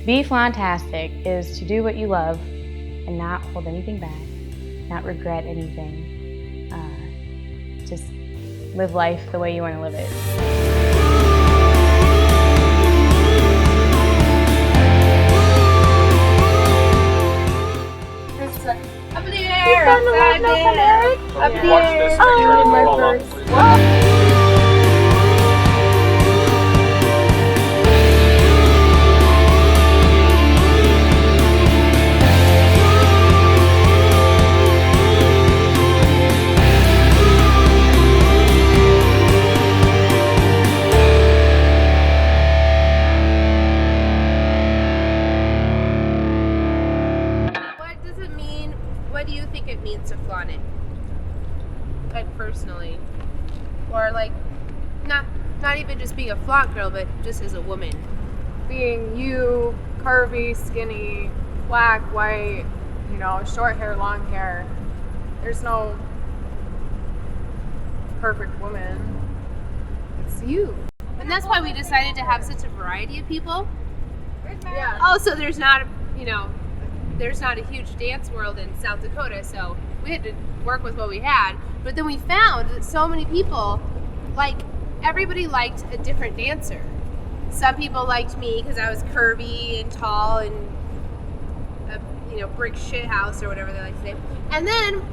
Be Flantastic is to do what you love and not hold anything back, not regret anything. Just live life the way you want to live it. Up in the air, upside down, up in the air. Oh, my first. What do you think it means to flaunt it? Like personally, or like not even just being a flaunt girl, but just as a woman. Being you, curvy, skinny, black, white, you know, short hair, long hair. There's no perfect woman. It's you. And that's why we decided to have such a variety of people. Yeah. Also, there's not a huge dance world in South Dakota, so we had to work with what we had. But then we found that so many people, like, everybody liked a different dancer. Some people liked me because I was curvy and tall and a brick shit house or whatever they like to say. And then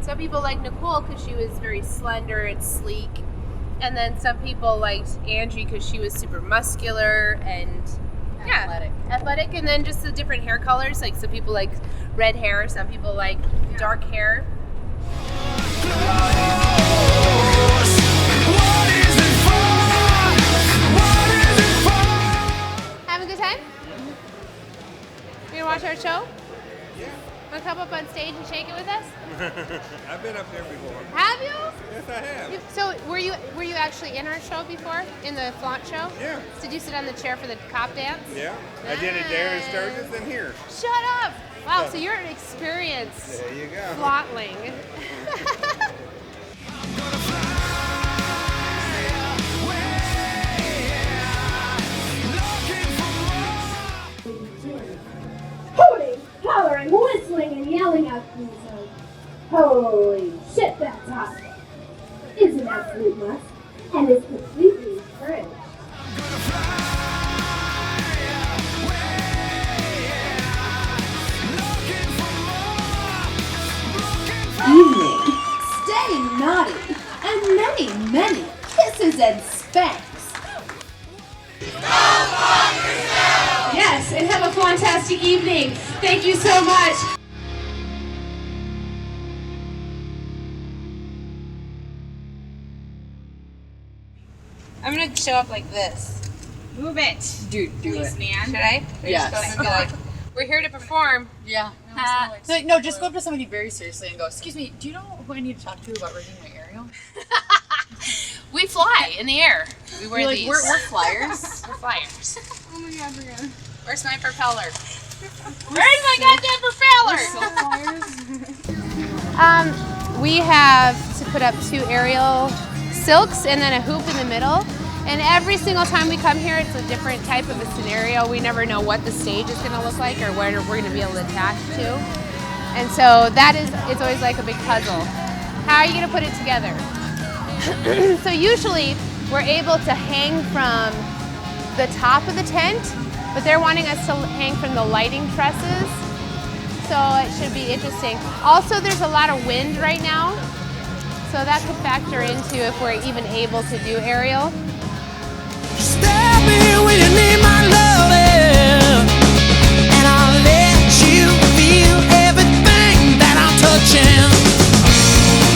some people liked Nicole because she was very slender and sleek. And then some people liked Angie because she was super muscular and athletic, and then just the different hair colors. Like some people like red hair, some people like dark hair. Having a good time? You gonna watch our show? Yeah. Wanna come up on stage and shake it with us? I've been up there before. Have you? Yes, I have. So were you actually in our show before? In the Flaunt show? Yeah. Did you sit on the chair for the cop dance? Yeah. I did it there in Sturgis and here. Shut up! Wow, so you're an experienced There you go. flauntling. Hooting, hollering, whistling, and yelling out these holy shit, that's hot. Is an absolute must, and is completely encouraged. Evening, stay naughty, and many, many kisses and spanks. Yes, and have a fantastic evening. Thank you so much. I'm gonna show up like this. Move it. Do Please, it. man. Should I? Yes. Just go and be like, we're here to perform. Yeah. So, like, no, just go up to somebody very seriously and go, excuse me, do you know who I need to talk to about rigging my aerial? We fly in the air. We wear Like, these. we're flyers. We're flyers. Oh my god, we're gonna. Where's my propeller? Where's my goddamn propeller? We have to put up 2 aerial silks and then a hoop in the middle. And every single time we come here, it's a different type of a scenario. We never know what the stage is going to look like or where we're going to be able to attach to. And so it's always like a big puzzle. How are you going to put it together? So usually we're able to hang from the top of the tent, but they're wanting us to hang from the lighting trusses. So it should be interesting. Also, there's a lot of wind right now, so that could factor into if we're even able to do aerial. Stab me when you need my loving, and I'll let you feel everything that I'm touching.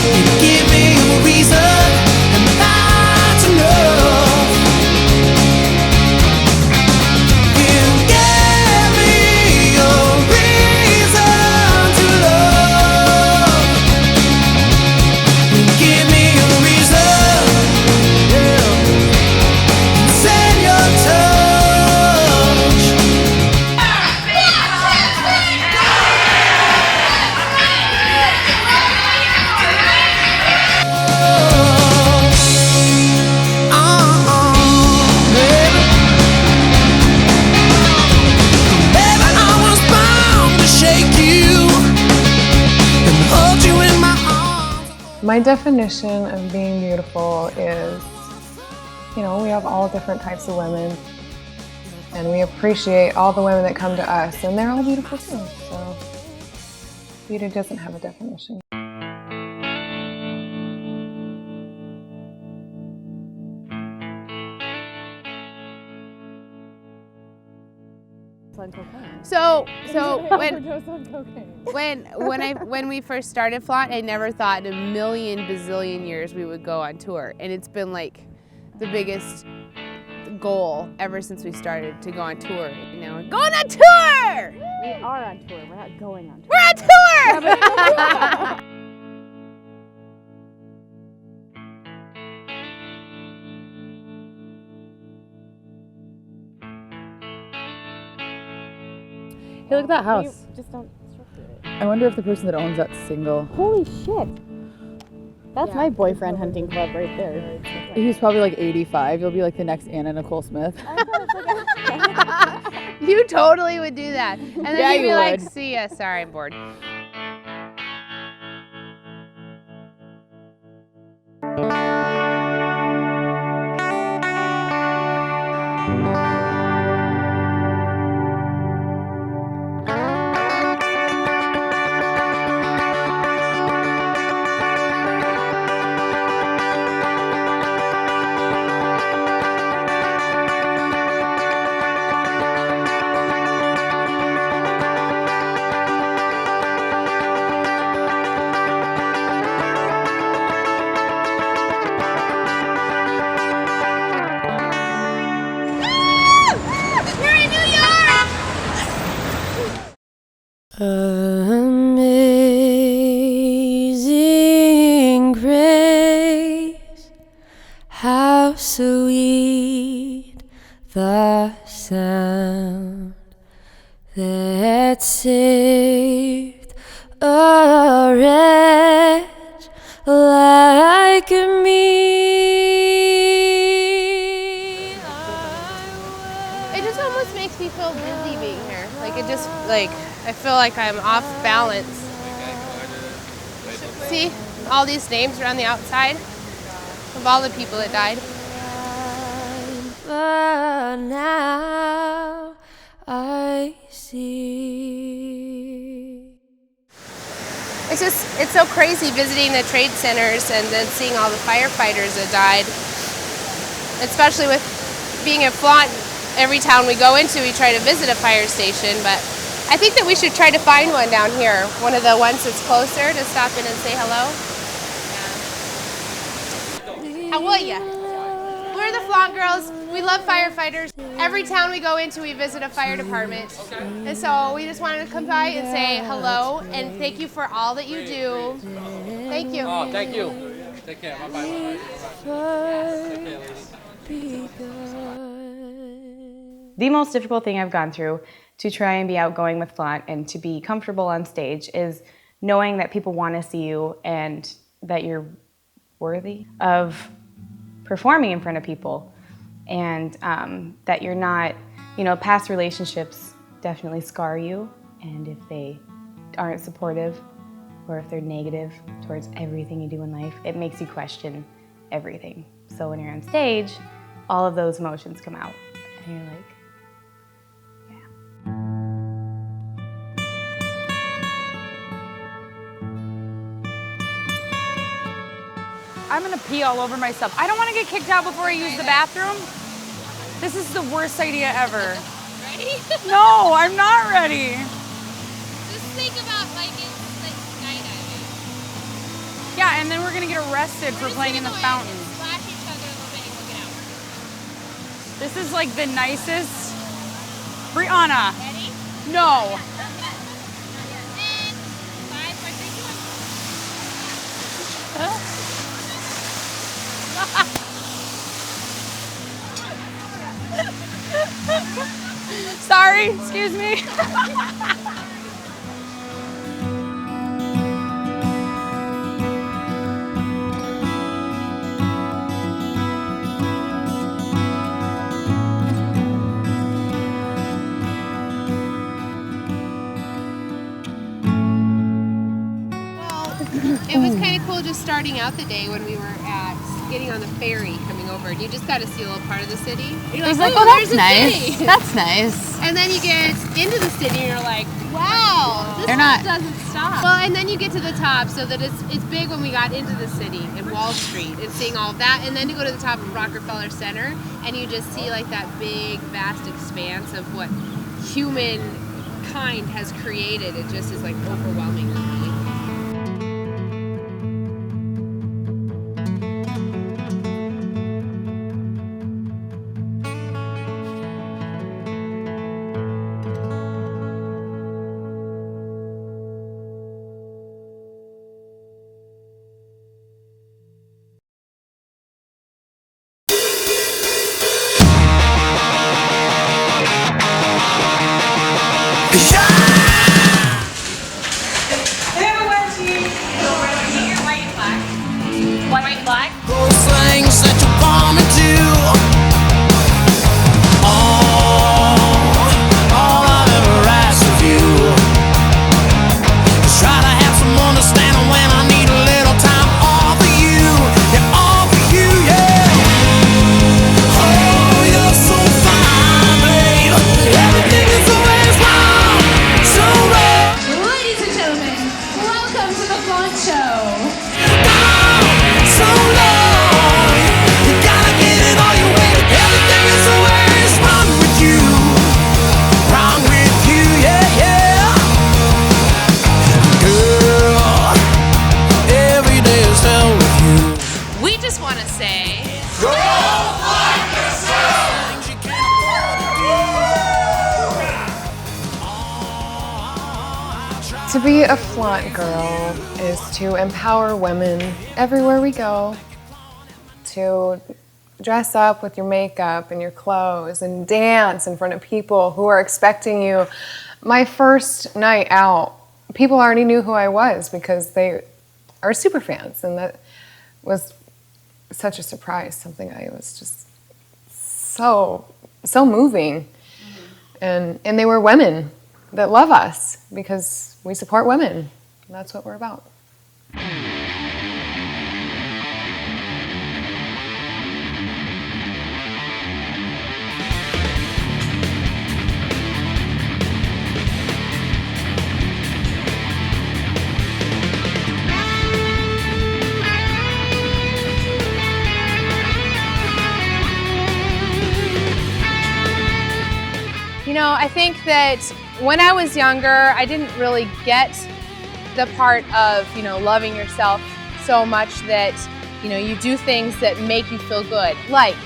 You give me a reason, and that's enough. You gave me a reason to love. You give me a reason, yeah. Say My definition of being beautiful is, we have all different types of women, and we appreciate all the women that come to us, and they're all beautiful too. So beauty doesn't have a definition. So when we first started Flaunt, I never thought in a million bazillion years we would go on tour, and it's been like the biggest goal ever since we started to go on tour. We're going on tour. We are on tour. We're not going on tour. We're on tour. Hey, look at that house. Just don't structure it. I wonder if the person that owns that's single. Holy shit. That's my boyfriend hunting club right there. He's probably like 85. You'll be like the next Anna Nicole Smith. You totally would do that. And then Yeah, you'd be you like, would. see ya, sorry, I'm bored. Amazing grace, how sweet the sound that saved a wretch like me. It just almost makes me feel dizzy being here. Like it just I feel like I'm off balance. See all these names around the outside of all the people that died. But now I see. It's so crazy visiting the trade centers and then seeing all the firefighters that died. Especially with being at Flaunt, every town we go into, we try to visit a fire station, but I think that we should try to find one down here, one of the ones that's closer, to stop in and say hello. How are ya? We're the Flaunt girls. We love firefighters. Every town we go into, we visit a fire department. And so we just wanted to come by and say hello and thank you for all that you do. Thank you. Oh, thank you. Take care. Bye-bye. The most difficult thing I've gone through to try and be outgoing with Flaunt and to be comfortable on stage is knowing that people want to see you and that you're worthy of performing in front of people, and that you're not, past relationships definitely scar you, and if they aren't supportive or if they're negative towards everything you do in life, it makes you question everything. So when you're on stage, all of those emotions come out, and you're like, I'm gonna pee all over myself. I don't wanna get kicked out before I use the bathroom. This is the worst idea ever. Ready? No, I'm not ready. Just think about it's like skydiving. Yeah, and then we're gonna get arrested for playing in the fountain. Splash each other a little bit and look it out. This is like the nicest. Brianna. Ready? No. And 5, 4, 3, 2, 1. Sorry, excuse me. It was kind of cool just starting out the day when we were getting on the ferry coming over, and you just got to see a little part of the city. You're like, oh, there's that's a nice. city. That's nice. And then you get into the city and you're like, wow, this doesn't stop. Well, and then you get to the top, so that it's big when we got into the city and Wall Street and seeing all of that, and then you go to the top of Rockefeller Center and you just see like that big, vast expanse of what humankind has created. It just is like overwhelming for me. Those things that you wanna do. All I've ever asked of you is try to have some understanding when I need a little time all for you. Yeah, all for you, yeah. Oh, you're so fine, babe. Everything is always wrong, so wrong. Ladies and gentlemen, welcome to the Flaunt Show. So long, you gotta get it all your way. Everything is always wrong with you. Wrong with you, yeah, yeah. Girl, every day is hell with you. We just want to say, Things you can't afford to do. To be a flaunt girl is to empower women everywhere we go, to dress up with your makeup and your clothes and dance in front of people who are expecting you. My first night out, people already knew who I was because they are super fans, and that was such a surprise, something I was just so moving. And they were women that love us because we support women. That's what we're about. you know, I think that when I was younger, I didn't really get the part of, you know, loving yourself so much that, you know, you do things that make you feel good, like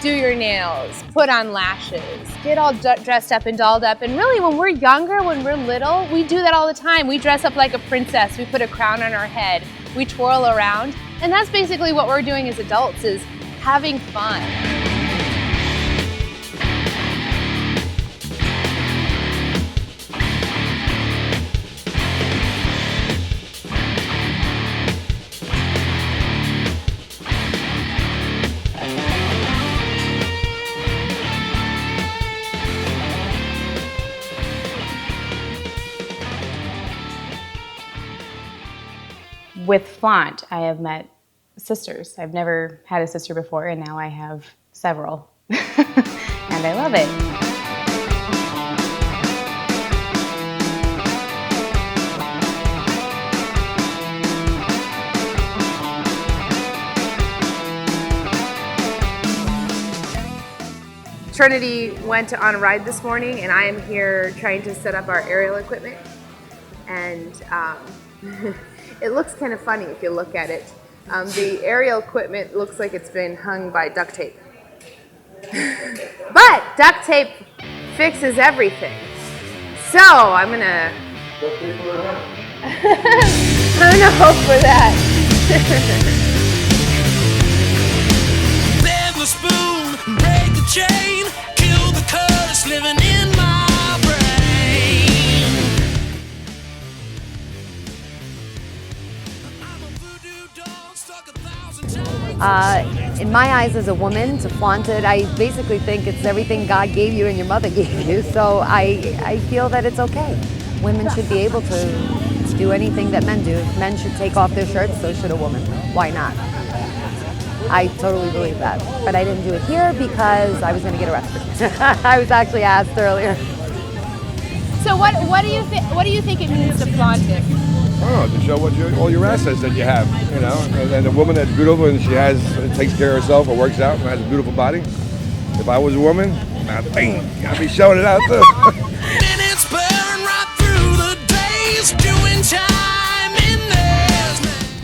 do your nails, put on lashes, get all dressed up and dolled up. And really, when we're younger, when we're little, we do that all the time. We dress up like a princess, we put a crown on our head, we twirl around. And that's basically what we're doing as adults, is having fun. With Flaunt, I have met sisters. I've never had a sister before, and now I have several. And I love it. Trinity went on a ride this morning, and I am here trying to set up our aerial equipment. And it looks kind of funny if you look at it. The aerial equipment looks like it's been hung by duct tape. But duct tape fixes everything. So I'm gonna hope for that. Bend the spoon, break the chain, kill the curse living in my brain. I'm a voodoo doll stuck 1,000 times. In my eyes as a woman, to flaunt it, I basically think it's everything God gave you and your mother gave you. So I feel that it's okay. Women should be able to just do anything that men do. If men should take off their shirts, so should a woman. Why not? I totally believe that. But I didn't do it here because I was going to get arrested. I was actually asked earlier. So what do you think? What do you think it means to flaunt it? Oh, to show all your assets that you have, you know. And a woman that's beautiful and she takes care of herself or works out and has a beautiful body. If I was a woman, I'd be showing it out too. Minutes burn right through the days, doing time in theirs.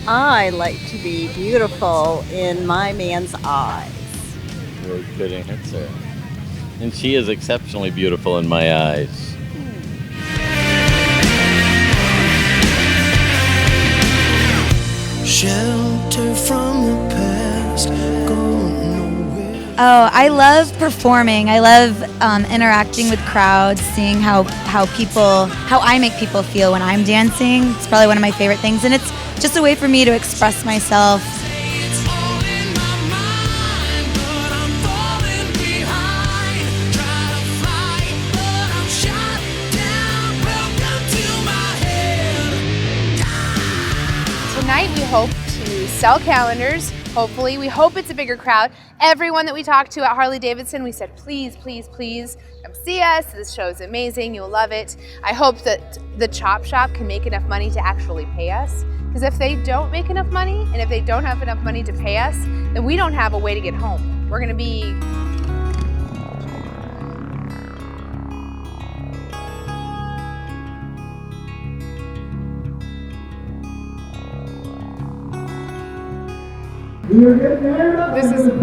I like to be beautiful in my man's eyes. Very good answer. And she is exceptionally beautiful in my eyes. Shelter from the past, going nowhere. Oh, I love performing. I love interacting with crowds, seeing how I make people feel when I'm dancing. It's probably one of my favorite things, and it's just a way for me to express myself. It's all in my mind, but I'm falling behind. Try to fly, but I'm shot down. Welcome to my head. Tonight we hope to sell calendars. Hopefully, we hope it's a bigger crowd. Everyone that we talked to at Harley-Davidson, we said, please, please, please come see us. This show is amazing. You'll love it. I hope that the Chop Shop can make enough money to actually pay us. Because if they don't make enough money, and if they don't have enough money to pay us, then we don't have a way to get home. We're gonna be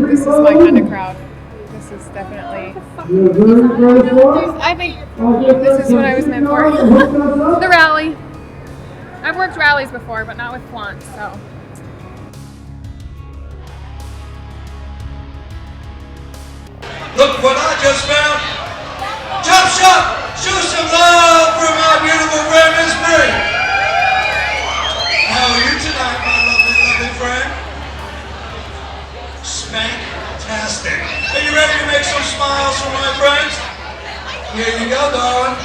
This is my kind of crowd. This is definitely. I think this is what I was meant for. The rally. I've worked rallies before, but not with Flaunt, so. Look what I just found. Chop Shop, show some love for my beautiful friend, Miss Mary. How are you tonight, my lovely, lovely friend? Spank-tastic. Are you ready to make some smiles for my friends? Here you go, darling.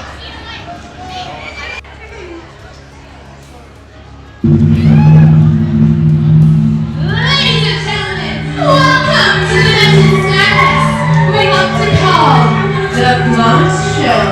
Ladies and gentlemen, welcome to the next snack we love to call the Flaunt Show.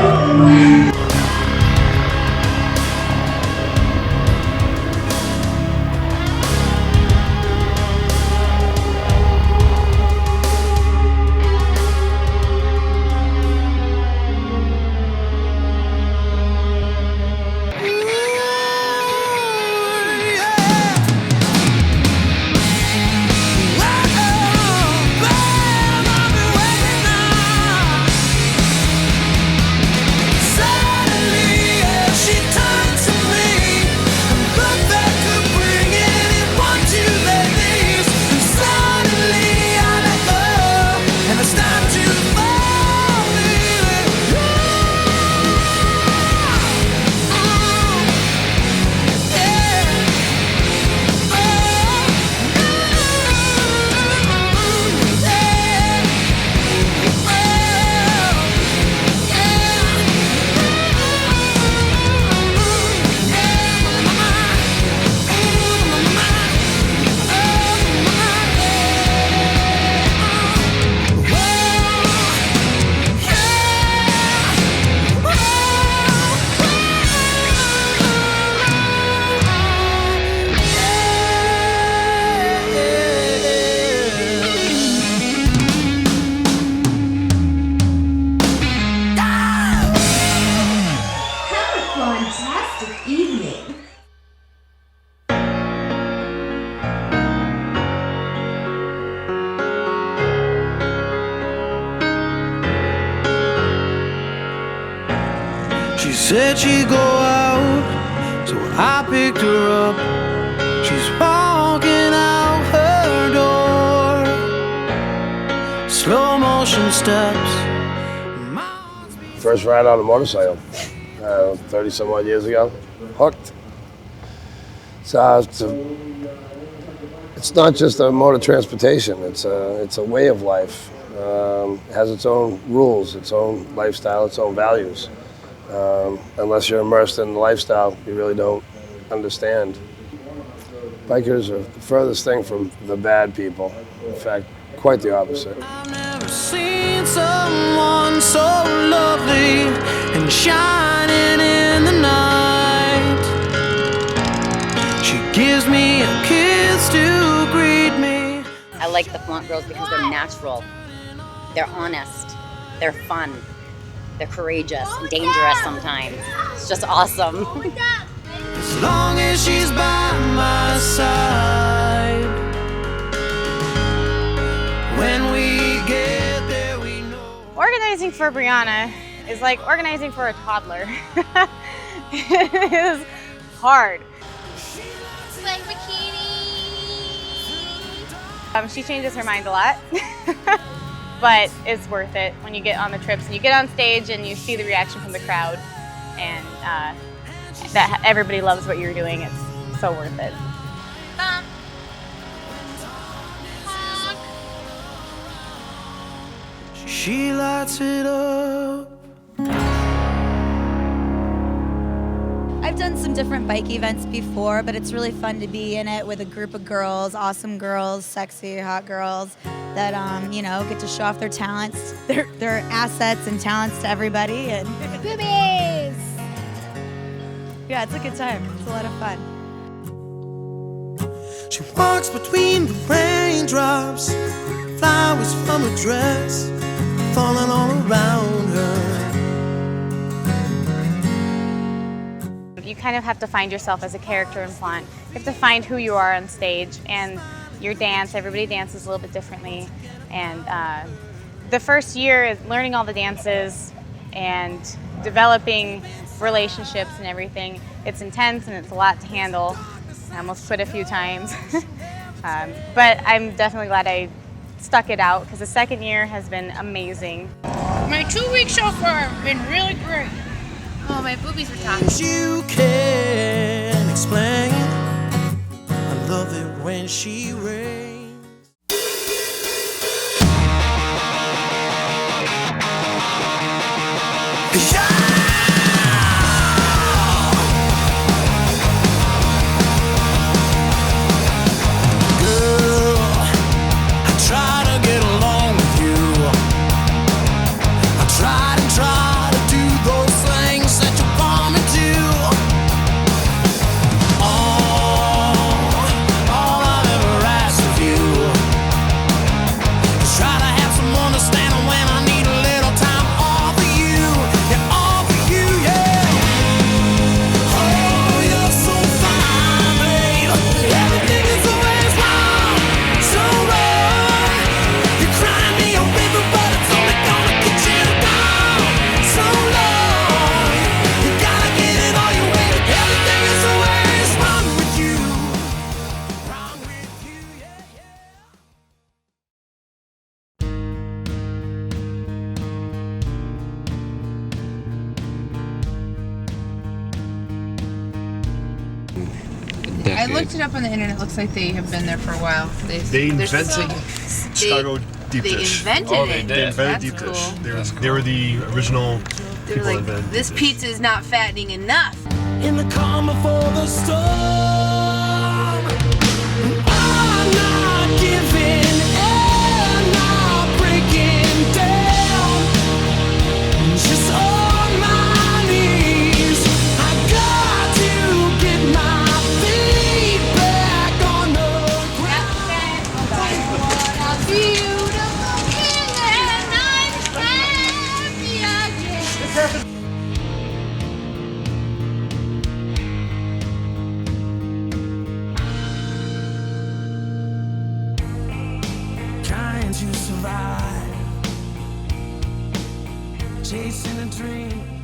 Fantastic evening. She said she'd go out, so I picked her up. She's walking out her door. Slow motion steps. First ride on a motorcycle, 30 some odd years ago, hooked. So it's not just a mode of transportation, it's a way of life. It has its own rules, its own lifestyle, its own values. Unless you're immersed in the lifestyle, you really don't understand. Bikers are the furthest thing from the bad people. In fact, quite the opposite. I've never seen someone so lovely and shining in the night. She gives me a kiss to greet me. I like the Flaunt girls because they're natural, they're honest, they're fun, they're courageous and dangerous sometimes. It's just awesome. As long as she's by my side. When we get there, we know. Organizing for Brianna is like organizing for a toddler. It is hard. Like bikini. She changes her mind a lot, but it's worth it when you get on the trips and you get on stage and you see the reaction from the crowd, and that everybody loves what you're doing. It's so worth it. She lights it up. I've done some different bike events before, but it's really fun to be in it with a group of girls, awesome girls, sexy, hot girls that you know, get to show off their talents, their assets and talents to everybody. And Boobies! Yeah, it's a good time. It's a lot of fun. She walks between the raindrops, flowers from her dress falling all around her. You kind of have to find yourself as a character in Flaunt. You have to find who you are on stage and your dance. Everybody dances a little bit differently. And the first year is learning all the dances and developing relationships and everything. It's intense and it's a lot to handle. I almost quit a few times. But I'm definitely glad I stuck it out because the second year has been amazing. My 2 weeks so far have been really great. Oh, my boobies are talking. You can explain. I love it when she rains. I looked it up on the internet. It looks like they have been there for a while. They invented Chicago deep they dish. invented it. They invented That's deep dish. cool. They were the original They're people like, invented this pizza is not fattening enough. In the calm before the storm, I'm not giving and not breaking down. Just on my knees, I got to get my feet back on the ground. What a beautiful feeling, I'm happy again. Trying to survive, chasing a dream.